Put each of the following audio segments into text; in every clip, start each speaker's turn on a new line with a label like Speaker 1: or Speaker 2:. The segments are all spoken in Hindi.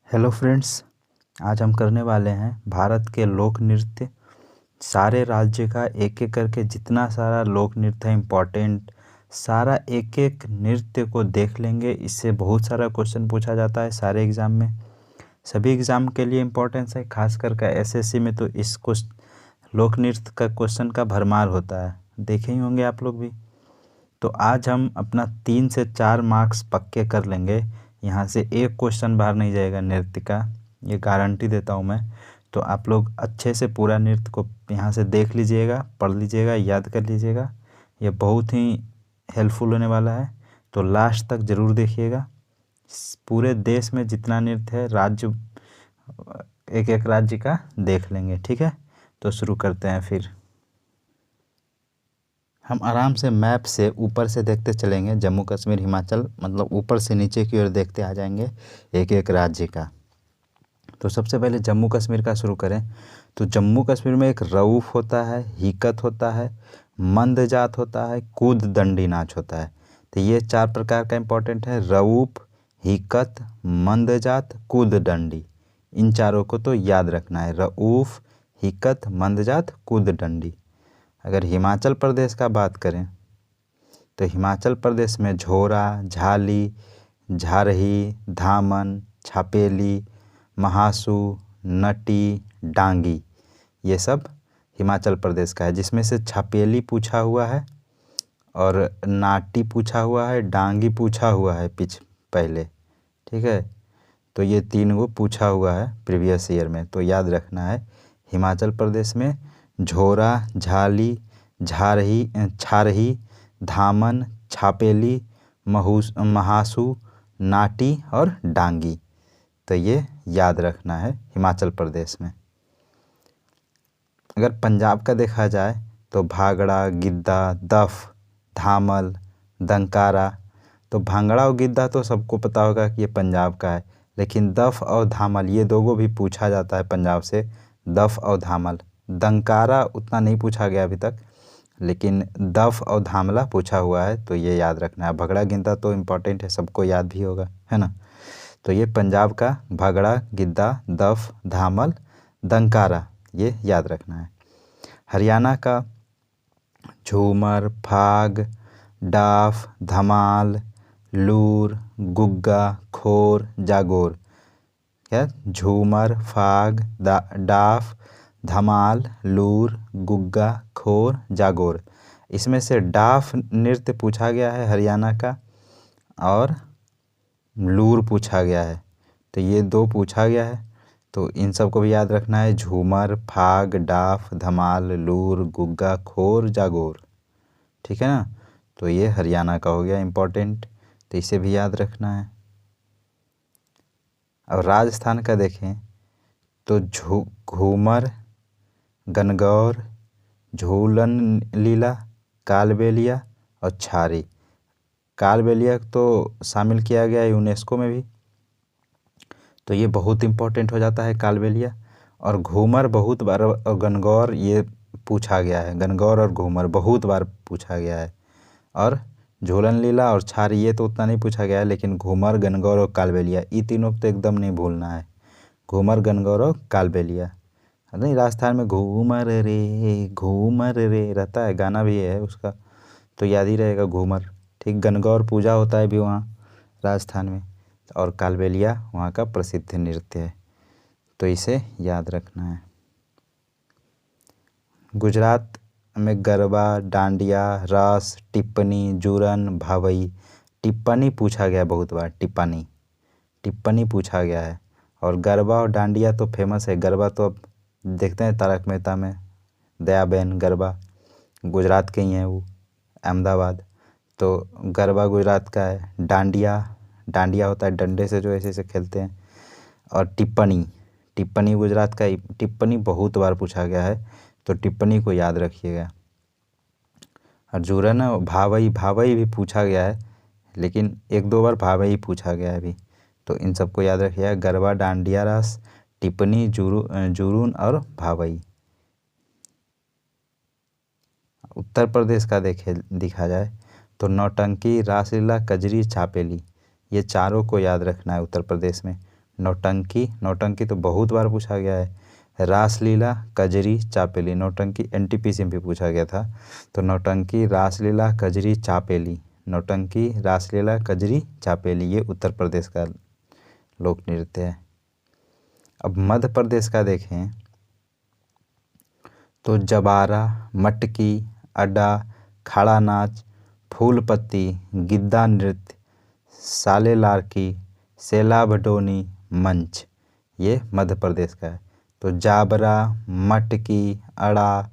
Speaker 1: हेलो फ्रेंड्स, आज हम करने वाले हैं भारत के लोक नृत्य। सारे राज्य का एक एक करके जितना सारा लोक नृत्य है इम्पोर्टेंट, सारा एक एक नृत्य को देख लेंगे। इससे बहुत सारा क्वेश्चन पूछा जाता है सारे एग्ज़ाम में। सभी एग्ज़ाम के लिए इम्पोर्टेंस है, खास करके एसएससी में तो इस लोक नृत्य का क्वेश्चन का भरमार होता है, देखे ही होंगे आप लोग भी। तो आज हम अपना 3 से 4 मार्क्स पक्के कर लेंगे। यहाँ से एक क्वेश्चन बाहर नहीं जाएगा नृत्य का, ये गारंटी देता हूँ मैं। तो आप लोग अच्छे से पूरा नृत्य को यहाँ से देख लीजिएगा, पढ़ लीजिएगा, याद कर लीजिएगा। ये बहुत ही हेल्पफुल होने वाला है, तो लास्ट तक ज़रूर देखिएगा। पूरे देश में जितना नृत्य है, राज्य एक एक राज्य का देख लेंगे, ठीक है। तो शुरू करते हैं। फिर हम आराम से मैप से ऊपर से देखते चलेंगे, जम्मू कश्मीर हिमाचल, मतलब ऊपर से नीचे की ओर देखते आ जाएंगे एक एक राज्य का। तो सबसे पहले जम्मू कश्मीर का शुरू करें। तो जम्मू कश्मीर में एक रऊफ होता है, हिकत होता है, मंद जात होता है, कूद दंडी नाच होता है। तो ये 4 प्रकार का इम्पोर्टेंट है, रऊफ, हिकत, मंद जात, कूद दंडी। इन चारों को तो याद रखना है, रऊफ, हिकत, मंद जात, कूद दंडी। अगर हिमाचल प्रदेश का बात करें तो हिमाचल प्रदेश में झोरा, झाली, झारही, धामन, छापेली, महासू, नटी, डांगी, ये सब हिमाचल प्रदेश का है। जिसमें से छापेली पूछा हुआ है और नाटी पूछा हुआ है, डांगी पूछा हुआ है पहले, ठीक है। तो ये 3 वो पूछा हुआ है प्रीवियस ईयर में, तो याद रखना है। हिमाचल प्रदेश में झोरा, झाली, छारही, धामन, छापेली, महासू, नाटी और डांगी। तो ये याद रखना है हिमाचल प्रदेश में। अगर पंजाब का देखा जाए तो भांगड़ा, गिद्दा, दफ, धामल, दंकारा। तो भांगड़ा और गिद्दा तो सबको पता होगा कि ये पंजाब का है, लेकिन दफ और धामल ये दोनों भी पूछा जाता है पंजाब से, दफ और धामल। दंकारा उतना नहीं पूछा गया अभी तक, लेकिन दफ और धामला पूछा हुआ है, तो ये याद रखना है। भगड़ा गिद्दा तो इम्पोर्टेंट है, सबको याद भी होगा, है ना। तो ये पंजाब का भगड़ा, गिद्दा, दफ, धामल, दंकारा, ये याद रखना है। हरियाणा का झूमर, फाग, डाफ, धमाल, लूर, गुग्गा, खोर, जागोर। क्या? झूमर, फाग, डाफ, धमाल, लूर, गुग्गा, खोर, जागोर। इसमें से डाफ नृत्य पूछा गया है हरियाणा का, और लूर पूछा गया है। तो ये 2 पूछा गया है, तो इन सब को भी याद रखना है। झूमर, फाग, डाफ, धमाल, लूर, गुग्गा, खोर, जागोर, ठीक है ना। तो ये हरियाणा का हो गया इम्पोर्टेंट, तो इसे भी याद रखना है। अब राजस्थान का देखें तो घूमर, गणगौर, झूलन लीला, कालबेलिया और छारी। कालबेलिया तो शामिल किया गया है यूनेस्को में भी, तो ये बहुत इम्पोर्टेंट हो जाता है कालबेलिया। और घूमर बहुत बार, और गणगौर ये पूछा गया है, गणगौर और घूमर बहुत बार पूछा गया है। और झूलन लीला और छारी ये तो उतना नहीं पूछा गया है, लेकिन घूमर, गणगौर और कालबेलिया ये तीनों तो एकदम नहीं भूलना है। घूमर, गणगौर और कालबेलिया। नहीं, राजस्थान में घूमर रे रहता है, गाना भी है उसका, तो याद ही रहेगा घूमर, ठीक। गणगौर पूजा होता है भी वहाँ राजस्थान में, और कालबेलिया वहाँ का प्रसिद्ध नृत्य है, तो इसे याद रखना है। गुजरात में गरबा, डांडिया, रास, टिप्पणी, जूरन, भावई। टिप्पणी पूछा गया बहुत बार, टिप्पणी पूछा गया है। और गरबा और डांडिया तो फेमस है। गरबा तो अब देखते हैं तारक मेहता में, दयाबेन गरबा गुजरात के ही हैं वो, अहमदाबाद। तो गरबा गुजरात का है। डांडिया होता है डंडे से जो ऐसे ऐसे खेलते हैं। और टिप्पणी गुजरात का। टिप्पणी बहुत बार पूछा गया है, तो टिप्पणी को याद रखिएगा। और जूरन भावई भी पूछा गया है, लेकिन 1-2 बार भावई पूछा गया है अभी, तो इन सबको याद रखिएगा। गरबा, डांडिया, रास, टिप्पणी, जुरून और भावई। उत्तर प्रदेश का देखा जाए तो नौटंकी, रासलीला, कजरी, छापेली, ये चारों को याद रखना है उत्तर प्रदेश में। नौटंकी, नौटंकी तो बहुत बार पूछा गया है। रासलीला, कजरी, चापेली, नौटंकी एनटीपीसी में भी पूछा गया था। तो नौटंकी, रासलीला, कजरी, चापेली, नौटंकी, रासलीला, कजरी, चापेली, ये उत्तर प्रदेश का लोक नृत्य है। अब मध्य प्रदेश का देखें तो जबारा, मटकी, अड्डा, खड़ा नाच, फूल पत्ती, गिद्दा नृत्य, साले लारकी, सेला भडोनी, मंच, ये मध्य प्रदेश का है। तो जाबरा, मटकी, अड़ा,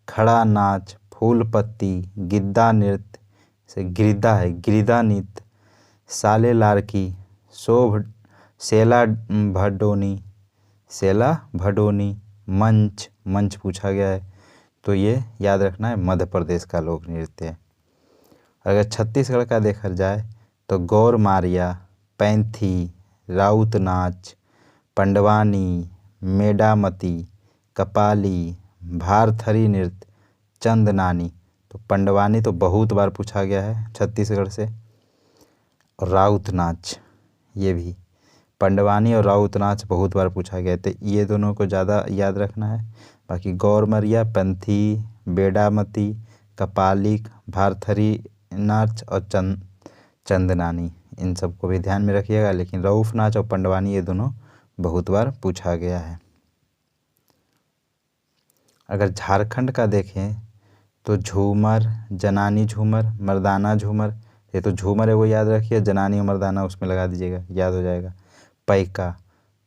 Speaker 1: खड़ा नाच, फूल पत्ती, गिद्दा नृत्य से गिरिदा है, गिरिदा नृत्य, साले लारकी, सेला भडोनी, सेला भडोनी, मंच, मंच पूछा गया है। तो ये याद रखना है, मध्य प्रदेश का लोक नृत्य है। अगर छत्तीसगढ़ का देखा जाए तो गौर मारिया, पैंथी, राउत नाच, पंडवानी, मेडामती, कपाली, भारथरी नृत्य, चंदनानी। तो पंडवानी तो बहुत बार पूछा गया है छत्तीसगढ़ से। और राउत नाच, ये भी पंडवानी और राउत नाच बहुत बार पूछा गया, तो ये दोनों को ज़्यादा याद रखना है। बाकी गौरमरिया, पंथी, बेडामती, कपालिक, भारथरी नाच और चंदनानी, इन सबको भी ध्यान में रखिएगा। लेकिन रऊफ नाच और पंडवानी ये दोनों बहुत बार पूछा गया है। अगर झारखंड का देखें तो झूमर, जनानी झूमर, मर्दाना झूमर, ये तो झूमर है वो याद रखिए, जनानी और मर्दाना उसमें लगा दीजिएगा, याद हो जाएगा। पैका,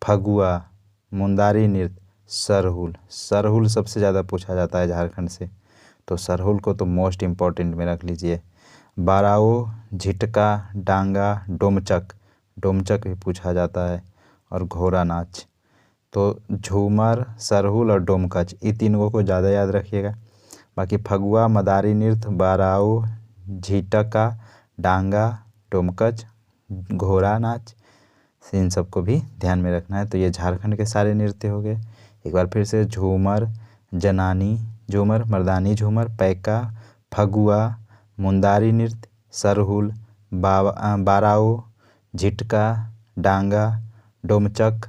Speaker 1: फगुआ, मुंदारी नृत्य, सरहुल, सरहुल सबसे ज़्यादा पूछा जाता है झारखंड से, तो सरहुल को तो मोस्ट इम्पॉर्टेंट में रख लीजिए। बाराओ, झिटका, डांगा, डोमचक, डोमचक भी पूछा जाता है। और घोड़ा नाच। तो झूमर, सरहुल और डोमकच, ये तीनों को ज़्यादा याद रखिएगा। बाकी फगुआ, मदारी नृत्य, बाराओ, झिटका, डांगा, डोमकच, घोड़ा नाच, इन सबको भी ध्यान में रखना है। तो ये झारखंड के सारे नृत्य हो गए। एक बार फिर से झूमर, जनानी झूमर, मर्दानी झूमर, पैका, फगुआ, मुंदारी नृत्य, सरहुल, बाराओ, झिटका, डांगा, डोमचक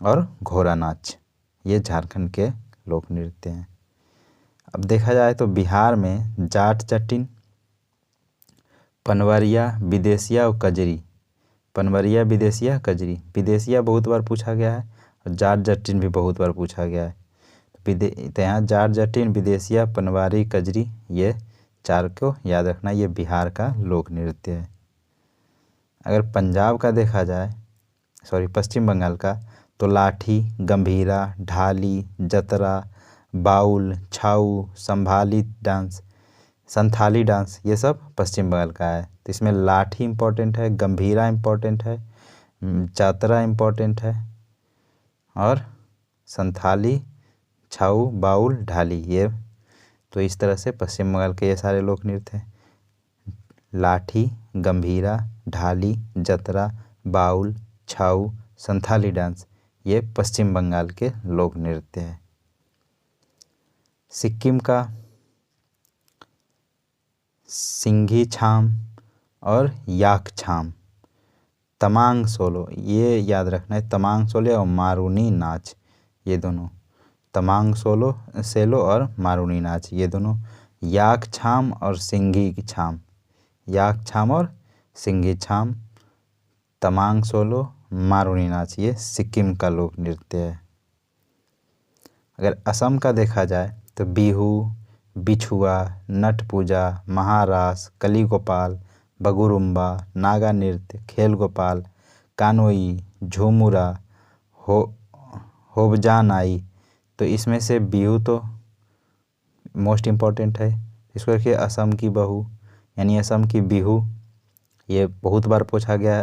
Speaker 1: और घोड़ा नाच, ये झारखंड के लोक नृत्य हैं। अब देखा जाए तो बिहार में जाट जटिन, पनवरिया, विदेशिया और कजरी, पनवरिया, विदेशिया, कजरी, विदेशिया बहुत बार पूछा गया है और जाट जटिन भी बहुत बार पूछा गया है। तो यहाँ जाट जटिन, विदेशिया, पनवारी, कजरी, ये चार को याद रखना, ये बिहार का लोक नृत्य है। अगर पंजाब का देखा जाए, पश्चिम बंगाल का, तो लाठी, गंभीरा, ढाली, जतरा, बाउल, छाऊ, संथाली डांस, ये सब पश्चिम बंगाल का है। तो इसमें लाठी इम्पोर्टेंट है, गंभीरा इम्पोर्टेंट है, जतरा इम्पोर्टेंट है और संथाली, छाऊ, बाउल, ढाली, ये तो इस तरह से पश्चिम बंगाल के ये सारे लोक नृत्य हैं। लाठी, गंभीरा, ढाली, जतरा, बाउल, छाऊ, संथाली डांस, ये पश्चिम बंगाल के लोक नृत्य है। सिक्किम का सिंघी छाम और याक छाम, तमांग सोलो, ये याद रखना है, तमांग सोलो और मारूनी नाच, ये दोनों, तमांग सेलो और मारूनी नाच, ये दोनों। याक छाम और सिंघी छाम, याक छाम और सिंघी छाम, तमांग सोलो, मारूनी नाच, ये सिक्किम का लोक नृत्य है। अगर असम का देखा जाए तो बिहू, बिछुआ, नट पूजा, महारास, कली गोपाल, बगुरुम्बा, नागा नृत्य, खेल गोपाल, कानोई, झूमुरा, होबजानाई, तो इसमें से बिहू तो मोस्ट इम्पॉर्टेंट है, इसको रखिए असम की बहू, यानी असम की बिहू, ये बहुत बार पूछा गया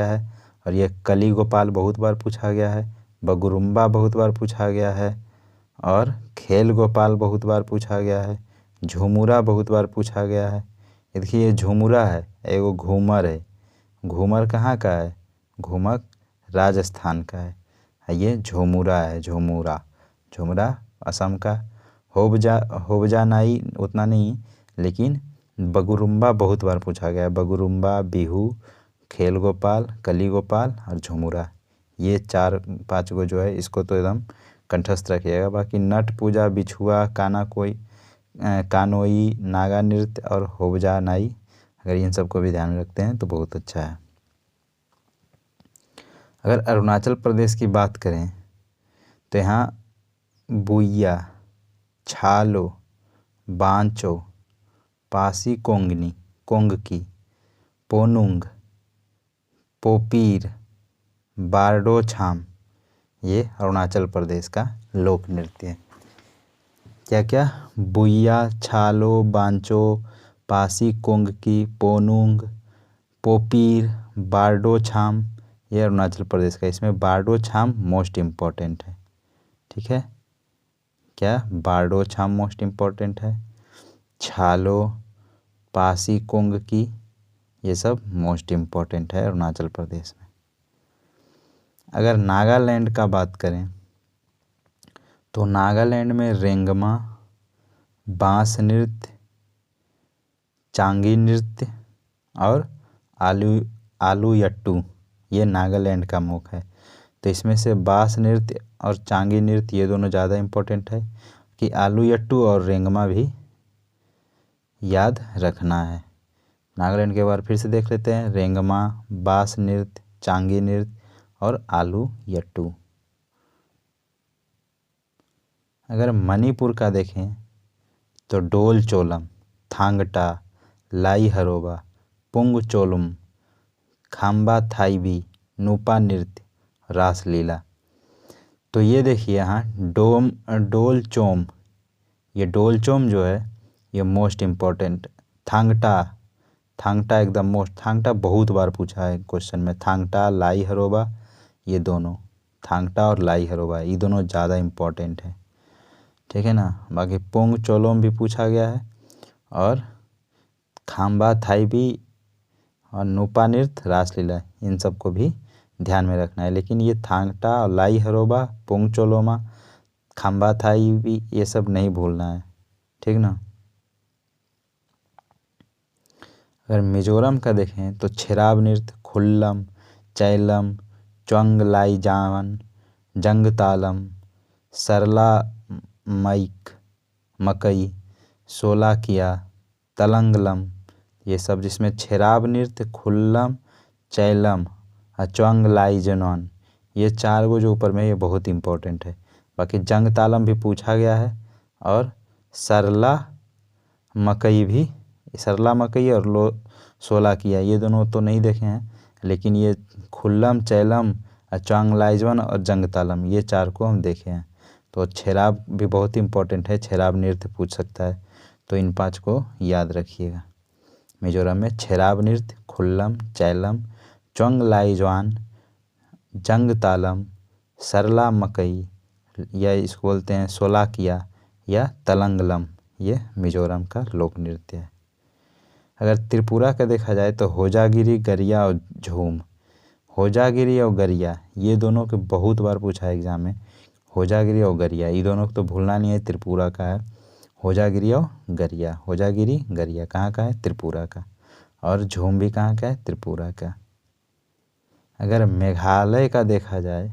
Speaker 1: है। और ये कली गोपाल बहुत बार पूछा गया है, बगुरुम्बा बहुत बार पूछा गया है और खेल गोपाल बहुत बार पूछा गया है, झूमुरा बहुत बार पूछा गया है। देखिए ये झूमुरा है, एगो घूमर है, घूमर कहाँ का है, घूमर राजस्थान का है, ये झूमुरा है, झूमुरा असम का। होबजानाई उतना नहीं, लेकिन बगुरुम्बा बहुत बार पूछा गया है, बगुरुम्बा, बिहू, खेल गोपाल, कली गोपाल और झूमुरा, ये 4-5 जो है इसको तो एकदम कंठस्थ रखिएगा। बाकी नट पूजा, बिछुआ, कानोई, नागा नृत्य और होबजा नाई, अगर इन सबको भी ध्यान में रखते हैं तो बहुत अच्छा है। अगर अरुणाचल प्रदेश की बात करें तो यहाँ बुइया, छालो, बांचो, पासी कोंगकी, पोनुंग, पोपीर, बारडोछाम, ये अरुणाचल प्रदेश का लोक नृत्य है। क्या क्या? बुइया, छालो, बांचो, पासी कोंगकी, पोनुंग, पोपीर, बारडोछाम, ये अरुणाचल प्रदेश का। इसमें बारडोछाम मोस्ट इम्पॉर्टेंट है। ठीक है, क्या? बारडोछाम मोस्ट इम्पॉर्टेंट है। छालो, पासी कोंगकी, ये सब मोस्ट इम्पॉर्टेंट है अरुणाचल प्रदेश में। अगर नागालैंड का बात करें तो नागालैंड में रेंगमा, बांस नृत्य, चांगी नृत्य और आलूयट्टू, ये नागालैंड का मुख्य है। तो इसमें से बांस नृत्य और चांगी नृत्य ये दोनों ज़्यादा इम्पोर्टेंट है कि आलूयट्टू और रेंगमा भी याद रखना है। नागालैंड के बारे फिर से देख लेते हैं। रेंगमा, बांस नृत्य, चांगी नृत्य और आलूयट्टू। अगर मणिपुर का देखें तो डोल चोलम, थांगटा, लाई हरोबा, पुंग चोलुम, खाम्बा थाईबी, नूपा नृत्य, रासलीला। तो ये देखिए यहाँ डोलचोम, ये डोलचोम जो है ये मोस्ट इम्पॉर्टेंट। थांगटा एकदम मोस्ट, थांगटा बहुत बार पूछा है क्वेश्चन में। थांगटा, लाई हरोबा, ये दोनों, थांगटा और लाई हरोबा, ये दोनों ज़्यादा इम्पॉर्टेंट है। ठीक है ना। बाकी पोंग चोलोम भी पूछा गया है और खाम्बा थाईबी और नूपा नृत्य, रासलीला, इन सबको भी ध्यान में रखना है। लेकिन ये थांगटा और लाई हरोबा, पोंग चोलोमा, खाम्बा थाईबी, ये सब नहीं भूलना है। ठीक ना। अगर मिजोरम का देखें तो छेराब नृत्य, खुल्लम, चैलम, च्वंग लाई जावन, जंगतालम, सरला मकई, सोलाकिया, तलंगलम, ये सब, जिसमें छेराब नृत्य, खुल्लम, चैलम और च्वंग लाई जनवन, ये 4 जो ऊपर में ये बहुत इम्पोर्टेंट है। बाकी जंग तालम भी पूछा गया है और सरला मकई और सोलाकिया, ये दोनों तो नहीं देखे हैं, लेकिन ये खुल्लम, चैलम, च्वंग लाइजवन और जंग तालम, ये 4 को हम देखे हैं। तो छेराब भी बहुत इम्पोर्टेंट है, छेराब नृत्य पूछ सकता है, तो इन 5 को याद रखिएगा। मिजोरम में छेराब नृत्य, खुल्लम, चैलम, च्वंग लाइजवान, जंग तालम, सरला मकई, या इसको बोलते हैं सोलाकिया या तलंगलम, ये मिजोरम का लोक नृत्य है। अगर त्रिपुरा का देखा जाए तो होजागिरी, गरिया और झूम, होजागिरी और गरिया, ये दोनों के बहुत बार पूछा है एग्जाम में। होजागिरी और गरिया, ये दोनों को तो भूलना नहीं है, त्रिपुरा का है। होजागिरी और गरिया, होजागिरी गरिया कहाँ का है? त्रिपुरा का। और झूम भी कहाँ का है? त्रिपुरा का। अगर मेघालय का देखा जाए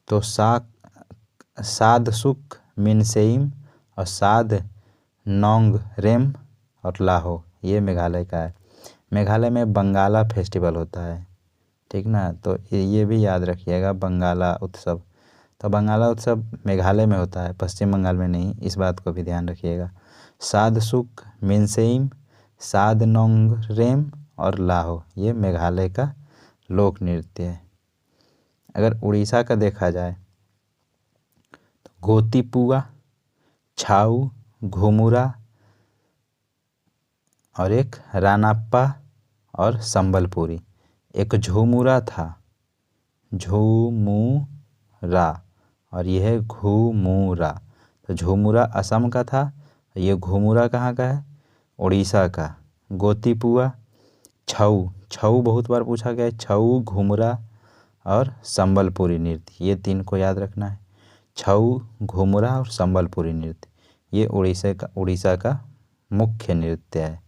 Speaker 1: तो सादसुक, मिनसेइम और साद नोंगरेम और लाहो, ये मेघालय का है। मेघालय में बंगाला फेस्टिवल होता है। ठीक ना, तो ये भी याद रखिएगा, बंगाला उत्सव। तो बंगाला उत्सव मेघालय में होता है, पश्चिम बंगाल में नहीं, इस बात को भी ध्यान रखिएगा। सादसुक, मिनसेइम, साद नोंगरेम और लाहो, ये मेघालय का लोक नृत्य है। अगर उड़ीसा का देखा जाए तो गोतीपुआ, छाऊ, घुमुरा और एक रानाप्पा और संबलपुरी। एक झूमुरा था, झूमुरा, और यह है घुमुरा। तो झूमुरा असम का था, ये घुमुरा कहाँ का है? उड़ीसा का। गोतीपुआ, छऊ बहुत बार पूछा गया है, छऊ, घुमुरा और संबलपुरी नृत्य, ये 3 को याद रखना है। छऊ, घुमुरा और संबलपुरी नृत्य, ये उड़ीसा का मुख्य नृत्य है।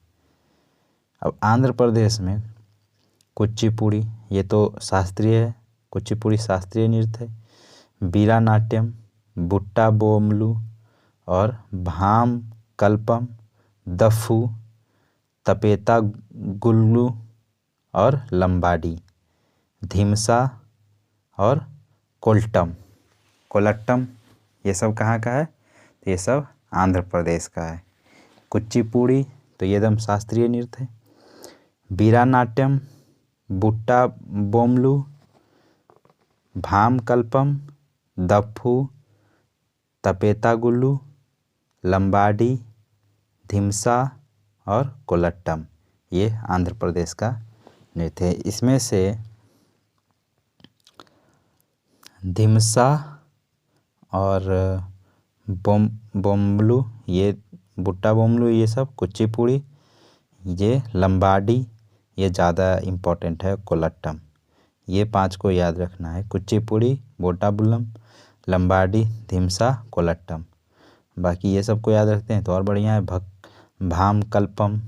Speaker 1: अब आंध्र प्रदेश में कुचिपुड़ी, ये तो शास्त्रीय है, कुचिपुड़ी शास्त्रीय नृत्य है। वीरानाट्यम, बुट्टा बोमलू और भाम कल्पम, दफू, तपेता गुल्लू और लंबाडी, धीमसा और कोलट्टम ये सब कहाँ का है? तो ये सब आंध्र प्रदेश का है। कुचिपुड़ी तो ये एकदम शास्त्रीय नृत्य है। वीरानाट्यम, बुट्टा बोमलू, भाम कल्पम, दफ्फू, तपेता गुल्लू, लंबाडी, धीमसा और कोलट्टम ये आंध्र प्रदेश का नृत्य है। इसमें से धीमसा और बोमलू, ये बुट्टा बोमलू, ये सब कुचिपुड़ी, ये लंबाडी, ये ज़्यादा इम्पोर्टेंट है। कोलट्टम, ये 5 को याद रखना है। कुचिपुड़ी, बुट्टा बुल्लम, लंबाडी, धीमसा, कोलट्टम। बाकी ये सब को याद रखते हैं तो और बढ़िया है। भाम कल्पम,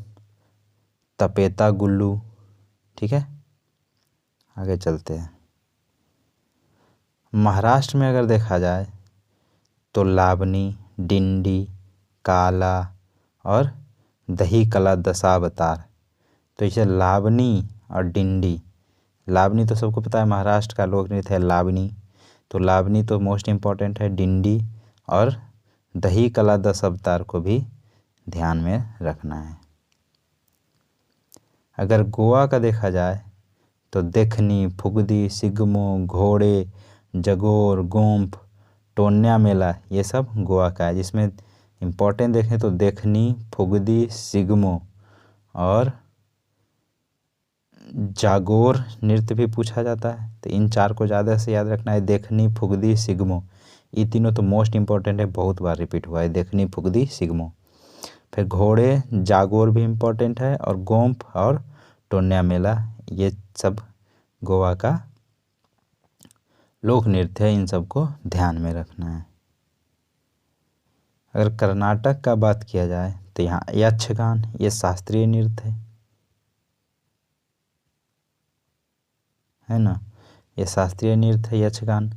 Speaker 1: तपेता गुल्लू। ठीक है, आगे चलते हैं। महाराष्ट्र में अगर देखा जाए तो लावनी, डिंडी, काला और दही कला दशावतार। तो इसे लावनी और डिंडी, लावनी तो सबको पता है महाराष्ट्र का लोक नृत्य है लावनी, तो लावनी तो मोस्ट इम्पॉर्टेंट है। डिंडी और दही कला दशावतार को भी ध्यान में रखना है। अगर गोवा का देखा जाए तो देखनी, फुगदी, सिगमो, घोड़े, जगोर, गोम्फ, टोन्या मेला ये सब गोवा का है। जिसमें इम्पोर्टेंट देखें तो देखनी, फुगदी, सिगमो और जागोर नृत्य भी पूछा जाता है। तो इन 4 को ज़्यादा से याद रखना है। देखनी, फुगदी, सिगमो, ये तीनों तो मोस्ट इम्पोर्टेंट है, बहुत बार रिपीट हुआ है। देखनी, फुगदी, सिगमो। फिर घोड़े, जागोर भी इम्पोर्टेंट है और गोम्फ और टोन्या मेला ये सब गोवा का लोक नृत्य है। इन सबको ध्यान में रखना है। अगर कर्नाटक का बात किया जाए तो यहाँ यक्षगान ये शास्त्रीय नृत्य है ना, ये शास्त्रीय नृत्य है यक्षगान।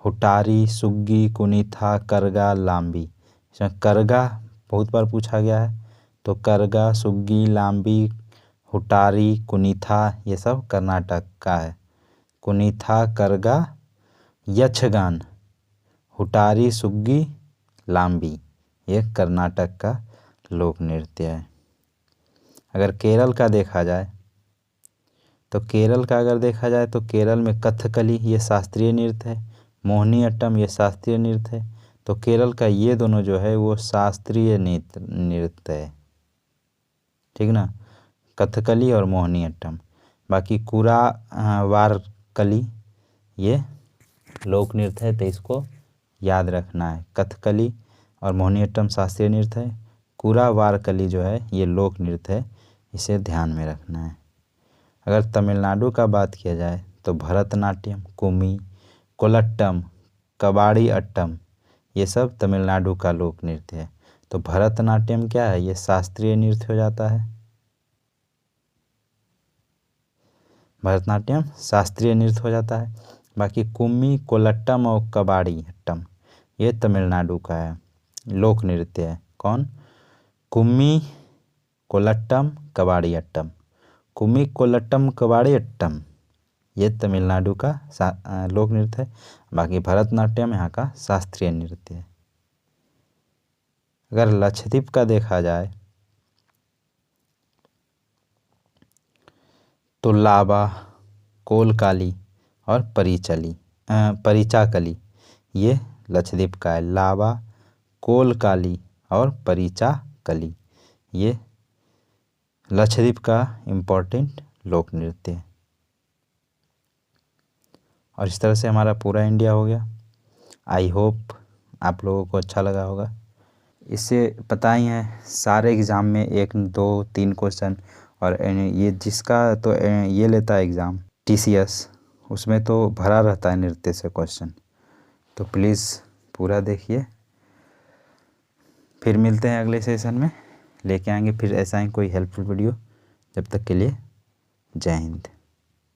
Speaker 1: हुटारी, सुग्गी, कुनीथा, करगा, लांबी। इसमें करगा बहुत बार पूछा गया है, तो करगा, सुग्गी, लांबी, हुटारी, कुनीथा ये सब कर्नाटक का है। कुनीथा, करगा, यक्षगान, हुटारी, सुग्गी, लांबी ये कर्नाटक का लोक नृत्य है। अगर केरल का देखा जाए तो केरल में कथकली ये शास्त्रीय नृत्य है। मोहिनी अट्टम ये शास्त्रीय नृत्य है। तो केरल का ये दोनों जो है वो शास्त्रीय नृत्य है। ठीक ना, कथकली और मोहिनी अट्टम। बाकी कुरा वारकली ये लोक नृत्य है, तो इसको याद रखना है। कथकली और मोहिनी अट्टम शास्त्रीय नृत्य है, कुरा वारकली जो है ये लोक नृत्य है, इसे ध्यान में रखना है। अगर तमिलनाडु का बात किया जाए तो भरतनाट्यम, कुमी, कोलट्टम, कबाड़ी अट्टम ये सब तमिलनाडु का लोक नृत्य है। तो भरतनाट्यम क्या है? ये शास्त्रीय नृत्य हो जाता है। भरतनाट्यम शास्त्रीय नृत्य हो जाता है। बाकी कुम्मी, कोलट्टम और कबाड़ी अट्टम ये तमिलनाडु का है, लोक नृत्य है। कौन? कुम्मी, कोलट्टम, कबाड़ी अट्टम। कुम्मी, कोलट्टम, कबाड़ी अट्टम ये तमिलनाडु का लोक नृत्य है। बाकी भरतनाट्यम यहाँ का शास्त्रीय नृत्य है। अगर लक्षद्वीप का देखा जाए तो लाबा, कोलकाली और परिचाकली ये लक्षद्वीप का है। लाबा, कोलकाली और परिचाकली ये लक्षद्वीप का इम्पोर्टेंट लोक नृत्य है। और इस तरह से हमारा पूरा इंडिया हो गया। आई होप आप लोगों को अच्छा लगा होगा। इससे पता ही है सारे एग्ज़ाम में 1, 2, 3 क्वेश्चन, और ये जिसका तो ये लेता है एग्ज़ाम TCS, उसमें तो भरा रहता है नृत्य से क्वेश्चन। तो प्लीज़ पूरा देखिए। फिर मिलते हैं अगले सेशन में, लेके आएंगे फिर ऐसा ही कोई हेल्पफुल वीडियो। जब तक के लिए जय हिंद।